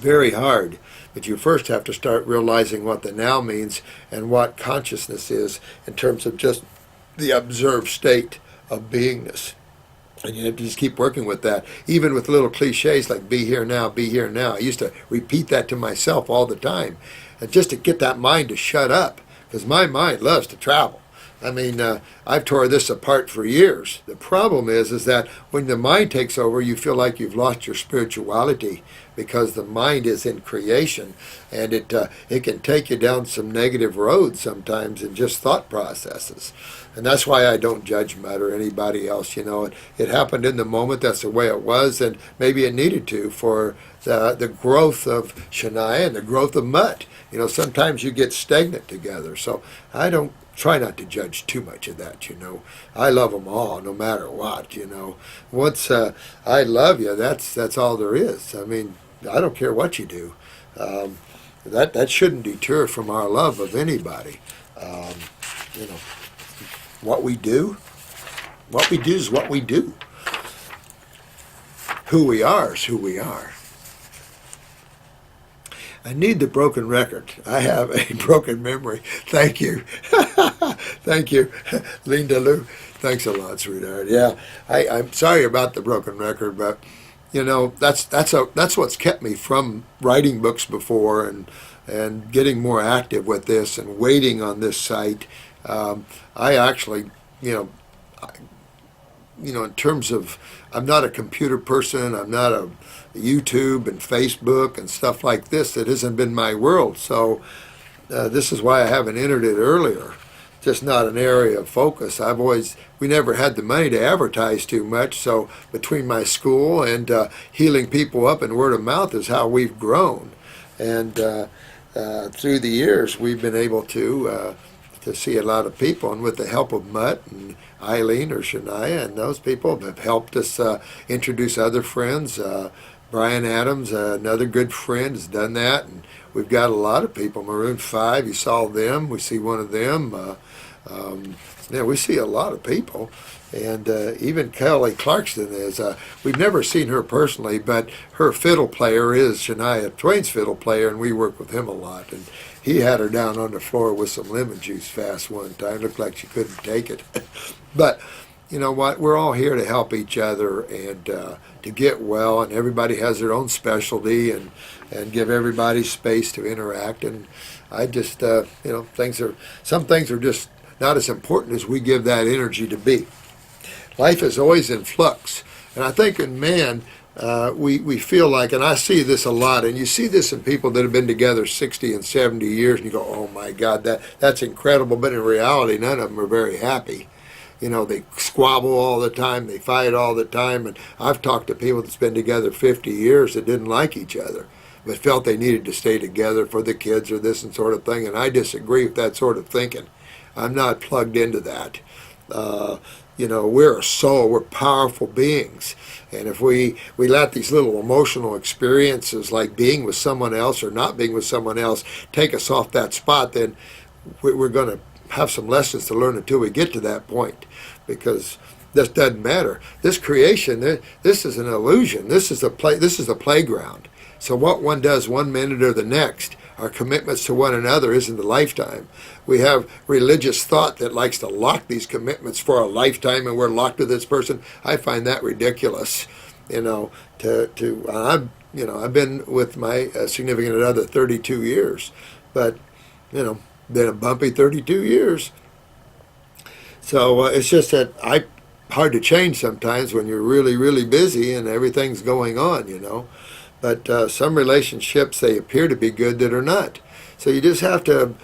very hard. But you first have to start realizing what the now means and what consciousness is in terms of just the observed state of beingness. And you have to just keep working with that, even with little cliches like be here now, be here now. I used to repeat that to myself all the time, just to get that mind to shut up, because my mind loves to travel. I mean, I've tore this apart for years. The problem is that when the mind takes over, you feel like you've lost your spirituality, because the mind is in creation, and it can take you down some negative roads sometimes in just thought processes. And that's why I don't judge Mutt or anybody else. It happened in the moment. That's the way it was, and maybe it needed to for the growth of Shania and the growth of Mutt. Sometimes you get stagnant together. So I don't try not to judge too much of that. I love them all, no matter what. Once I love you, that's all there is. I mean, I don't care what you do. That shouldn't deter from our love of anybody. What we do is what we do. Who we are is who we are. I need the broken record. I have a broken memory. Thank you. Thank you, Linda Lou. Thanks a lot, sweetheart. Yeah, I'm sorry about the broken record, but that's what's kept me from writing books before and getting more active with this and waiting on this site. I actually, in terms of, I'm not a computer person. I'm not a YouTube and Facebook and stuff like this. It hasn't been my world. So this is why I haven't entered it earlier. Just not an area of focus. We never had the money to advertise too much. So between my school and healing people up and word of mouth is how we've grown. And through the years, we've been able to see a lot of people, and with the help of Mutt and Eileen or Shania, and those people have helped us introduce other friends. Brian Adams, another good friend, has done that, and we've got a lot of people. Maroon 5, you saw them. We see one of them. We see a lot of people, and even Kelly Clarkson is. We've never seen her personally, but her fiddle player is Shania Twain's fiddle player, and we work with him a lot. And he had her down on the floor with some lemon juice fast one time. Looked like she couldn't take it. But you know what? We're all here to help each other and to get well, and everybody has their own specialty, and give everybody space to interact. And I just, some things are just not as important as we give that energy to be. Life is always in flux. And I think in man, we feel like, and I see this a lot, and you see this in people that have been together 60 and 70 years, and you go, oh my God, that's incredible. But in reality, none of them are very happy. They squabble all the time, they fight all the time. And I've talked to people that's been together 50 years that didn't like each other, but felt they needed to stay together for the kids or this and sort of thing. And I disagree with that sort of thinking. I'm not plugged into that. We're a soul, we're powerful beings. And if we let these little emotional experiences like being with someone else or not being with someone else take us off that spot, then we're going to have some lessons to learn until we get to that point, because this doesn't matter. This creation, this is an illusion. This is a playground. So what one does 1 minute or the next, our commitments to one another isn't a lifetime. We have religious thought that likes to lock these commitments for a lifetime, and we're locked to this person. I find that ridiculous. I've been with my significant other 32 years, but been a bumpy 32 years. So it's just that hard to change sometimes when you're really, really busy and everything's going on, But some relationships, they appear to be good that are not. So you just have to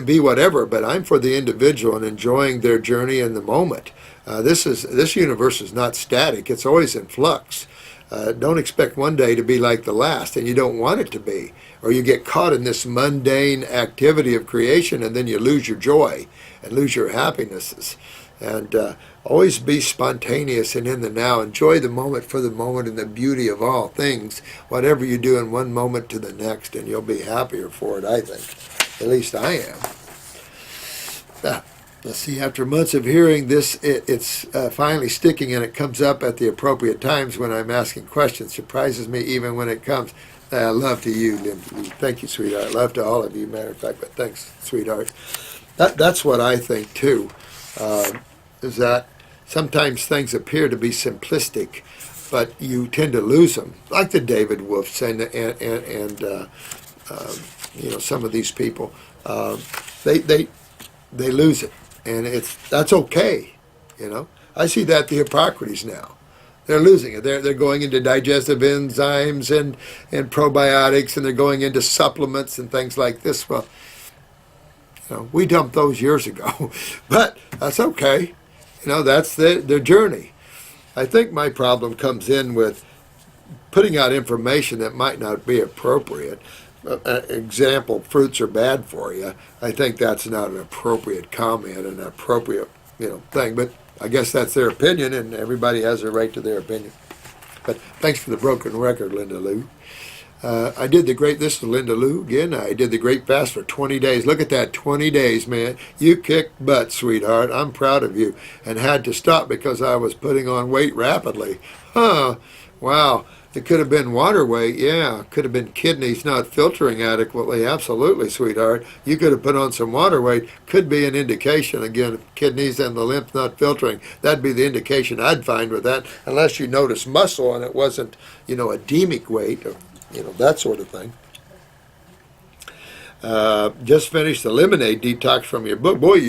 be whatever. But I'm for the individual and enjoying their journey in the moment. This universe is not static. It's always in flux. Don't expect one day to be like the last, and you don't want it to be. Or you get caught in this mundane activity of creation, and then you lose your joy and lose your happinesses. And always be spontaneous and in the now. Enjoy the moment for the moment and the beauty of all things. Whatever you do in one moment to the next, and you'll be happier for it, I think. At least I am. Let's see, after months of hearing this, it's finally sticking, and it comes up at the appropriate times when I'm asking questions. Surprises me even when it comes. Love to you, Linda. Thank you, sweetheart. Love to all of you, matter of fact, but thanks, sweetheart. That's what I think, too, is that sometimes things appear to be simplistic, but you tend to lose them, like the David Wolfs and some of these people. They lose it. And that's okay, I see that the Hippocrates now. They're losing it. They're going into digestive enzymes and probiotics, and they're going into supplements and things like this. Well, we dumped those years ago, but that's okay. That's their journey. I think my problem comes in with putting out information that might not be appropriate. Example, fruits are bad for you. I think that's not an appropriate comment, an appropriate, thing. But I guess that's their opinion, and everybody has a right to their opinion. But thanks for the broken record, Linda Lou. This is Linda Lou again. I did the Great Fast for 20 days. Look at that, 20 days, man. You kicked butt, sweetheart. I'm proud of you. And had to stop because I was putting on weight rapidly. Wow. It could have been water weight, yeah. Could have been kidneys not filtering adequately. Absolutely, sweetheart. You could have put on some water weight. Could be an indication, again, kidneys and the lymph not filtering. That'd be the indication I'd find with that, unless you notice muscle and it wasn't, edemic weight, or, that sort of thing. Just finished the lemonade detox from your book. Boy,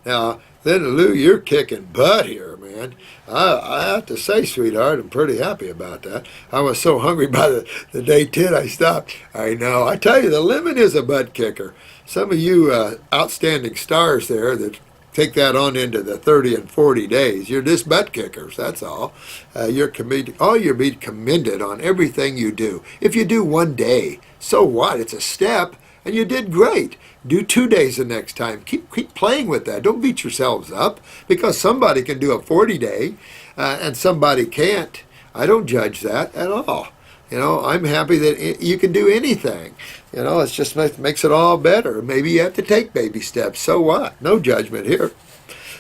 now, Linda Lou, you're kicking butt here, man. I have to say, sweetheart, I'm pretty happy about that. I was so hungry by the day 10 I stopped. I know. I tell you, the lemon is a butt kicker. Some of you outstanding stars there that take that on into the 30 and 40 days, you're just butt kickers, that's all. You're being commended on everything you do. If you do one day, so what? It's a step, and you did great. Do 2 days the next time. Keep playing with that. Don't beat yourselves up because somebody can do a 40-day and somebody can't. I don't judge that at all. I'm happy that you can do anything. It just makes it all better. Maybe you have to take baby steps. So what? No judgment here.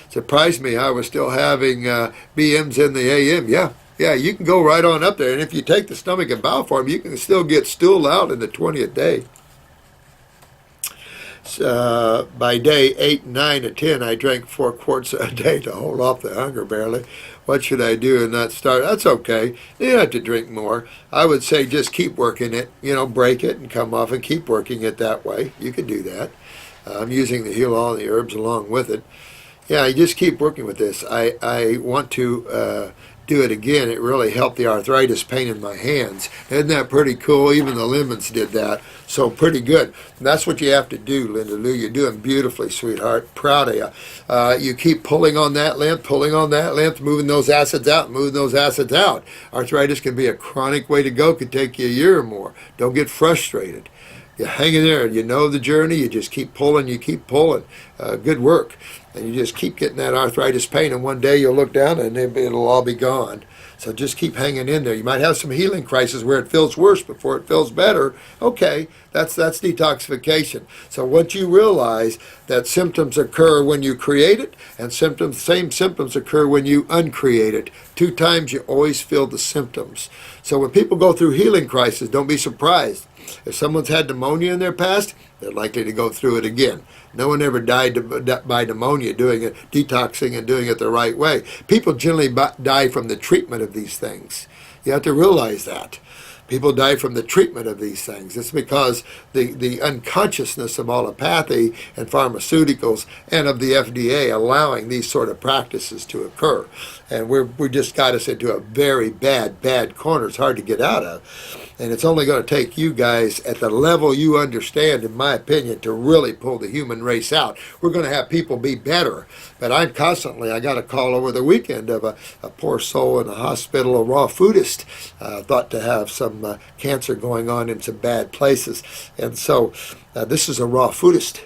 Surprised me I was still having BMs in the AM. Yeah, you can go right on up there. And if you take the stomach and bowel form, you can still get stool out in the 20th day. By day 8, 9, and 10, I drank 4 quarts a day to hold off the hunger barely. What should I do and not start? That's okay. You don't have to drink more. I would say just keep working it. Break it and come off and keep working it that way. You can do that. I'm using the heal all the herbs along with it. Yeah, you just keep working with this. I want to do it again. It really helped the arthritis pain in my hands. Isn't that pretty cool? Even the lemons did that. So pretty good. And that's what you have to do, Linda Lou. You're doing beautifully, sweetheart. Proud of you. You keep pulling on that lymph, moving those acids out, Arthritis can be a chronic way to go. Could take you a year or more. Don't get frustrated. You hang in there, and you know the journey. You just keep pulling. Good work. And you just keep getting that arthritis pain, and one day you'll look down and it'll all be gone. So just keep hanging in there. You might have some healing crises where it feels worse before it feels better. Okay, that's detoxification. So once you realize that symptoms occur when you create it, and same symptoms occur when you uncreate it. 2 times you always feel the symptoms. So when people go through healing crises, don't be surprised. If someone's had pneumonia in their past, they're likely to go through it again. No one ever died by pneumonia doing it, detoxing and doing it the right way. People generally die from the treatment of these things. You have to realize that. People die from the treatment of these things. It's because the unconsciousness of allopathy and pharmaceuticals and of the FDA allowing these sort of practices to occur. And we just got us into a very bad corner. It's hard to get out of. And it's only going to take you guys at the level you understand, in my opinion, to really pull the human race out. We're going to have people be better. But I got a call over the weekend of a poor soul in a hospital, a raw foodist, thought to have some cancer going on in some bad places. And so this is a raw foodist.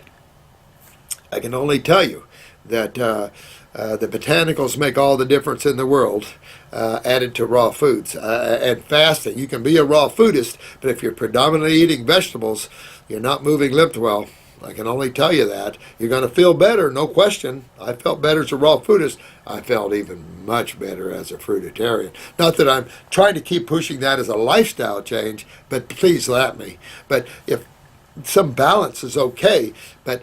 I can only tell you that the botanicals make all the difference in the world, added to raw foods. And fasting, you can be a raw foodist, but if you're predominantly eating vegetables, you're not moving lymph well. I can only tell you that. You're going to feel better, no question. I felt better as a raw foodist. I felt even much better as a fruitarian. Not that I'm trying to keep pushing that as a lifestyle change, but please let me. But if some balance is okay, but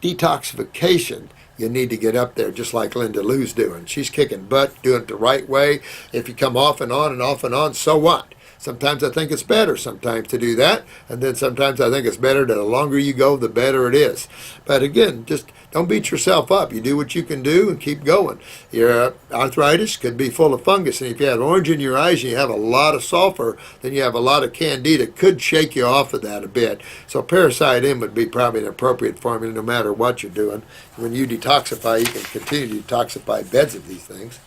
detoxification, you need to get up there just like Linda Lou's doing. She's kicking butt, doing it the right way. If you come off and on and off and on, so what? Sometimes I think it's better sometimes to do that, and then sometimes I think it's better that the longer you go, the better it is. But again, just don't beat yourself up. You do what you can do and keep going. Your arthritis could be full of fungus, and if you have orange in your eyes and you have a lot of sulfur, then you have a lot of candida. It could shake you off of that a bit. So Parasite M would be probably an appropriate formula no matter what you're doing. When you detoxify, you can continue to detoxify beds of these things.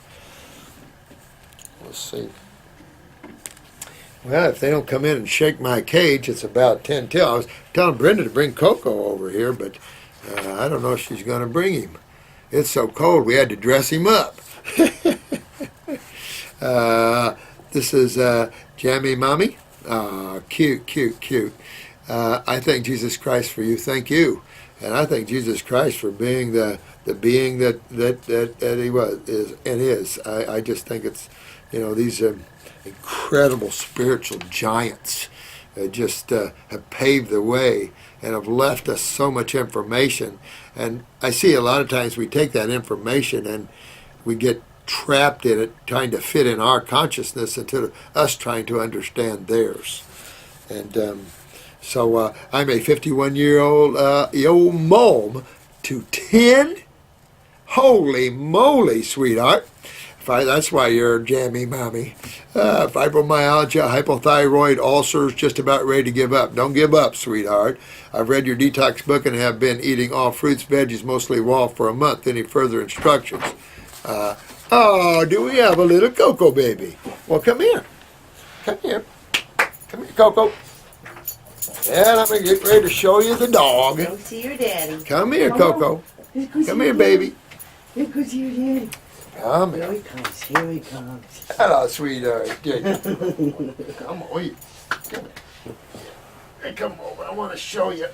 Let's see. Well, if they don't come in and shake my cage, it's about 10 till. I was telling Brenda to bring Coco over here, but I don't know if she's going to bring him. It's so cold, we had to dress him up. This is Jammy Mommy. Cute, cute, cute. I thank Jesus Christ for you. Thank you. And I thank Jesus Christ for being the being that he was and is. I just think it's, these incredible spiritual giants just have paved the way and have left us so much information. And I see a lot of times we take that information and we get trapped in it, trying to fit in our consciousness instead of us trying to understand theirs. And so I'm a 51-year-old old mom to 10. Holy moly, sweetheart. That's why you're Jammy Mommy. Fibromyalgia, hypothyroid, ulcers, just about ready to give up. Don't give up, sweetheart. I've read your detox book and have been eating all fruits, veggies, mostly raw for a month. Any further instructions? Do we have a little Coco baby? Well, come here. Come here. Come here, Coco. Yeah, let me get ready to show you the dog. Go see your daddy. Come here, Coco. Come here, baby. Here goes your daddy. Come here. Here he comes. Here he comes. Hello, sweetheart. Come on. Come here. Hey, come over. I want to show you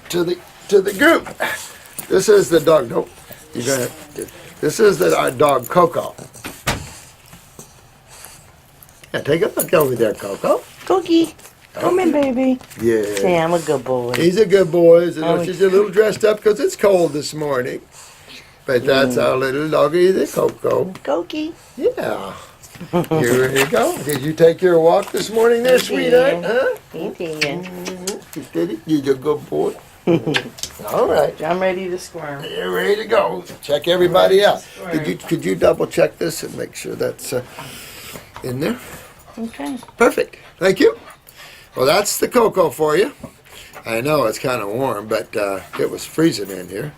to the group. This is the dog. Nope. You're gonna. This is our dog Coco. Yeah, take a look over there, Coco. Cookie. Come in, baby. Yeah. Say, I'm a good boy. He's a good boy. She's a little dressed up because it's cold this morning. But that's our little doggy, the Coco. Cookie. Yeah. Here you go. Did you take your walk this morning there, sweetheart? Huh? He did. You did it? You're a good boy. All right. I'm ready to squirm. You're ready to go. Check everybody out. Could you double check this and make sure that's in there? Okay. Perfect. Thank you. Well, that's the Coco for you. I know it's kind of warm, but it was freezing in here.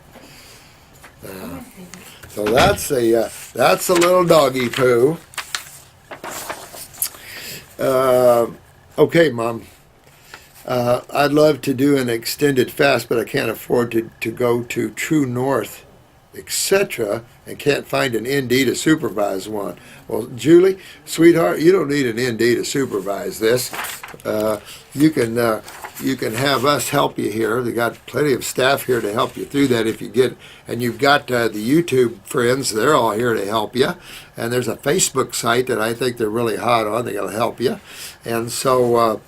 So that's a little doggy poo. Okay, Mom. I'd love to do an extended fast, but I can't afford to go to True North, etc., and can't find an ND to supervise one. Well, Julie, sweetheart, you don't need an ND to supervise this. You can have us help you here. They got plenty of staff here to help you through that if you get. And you've got the YouTube friends; they're all here to help you. And there's a Facebook site that I think they're really hot on. They're gonna help you. And so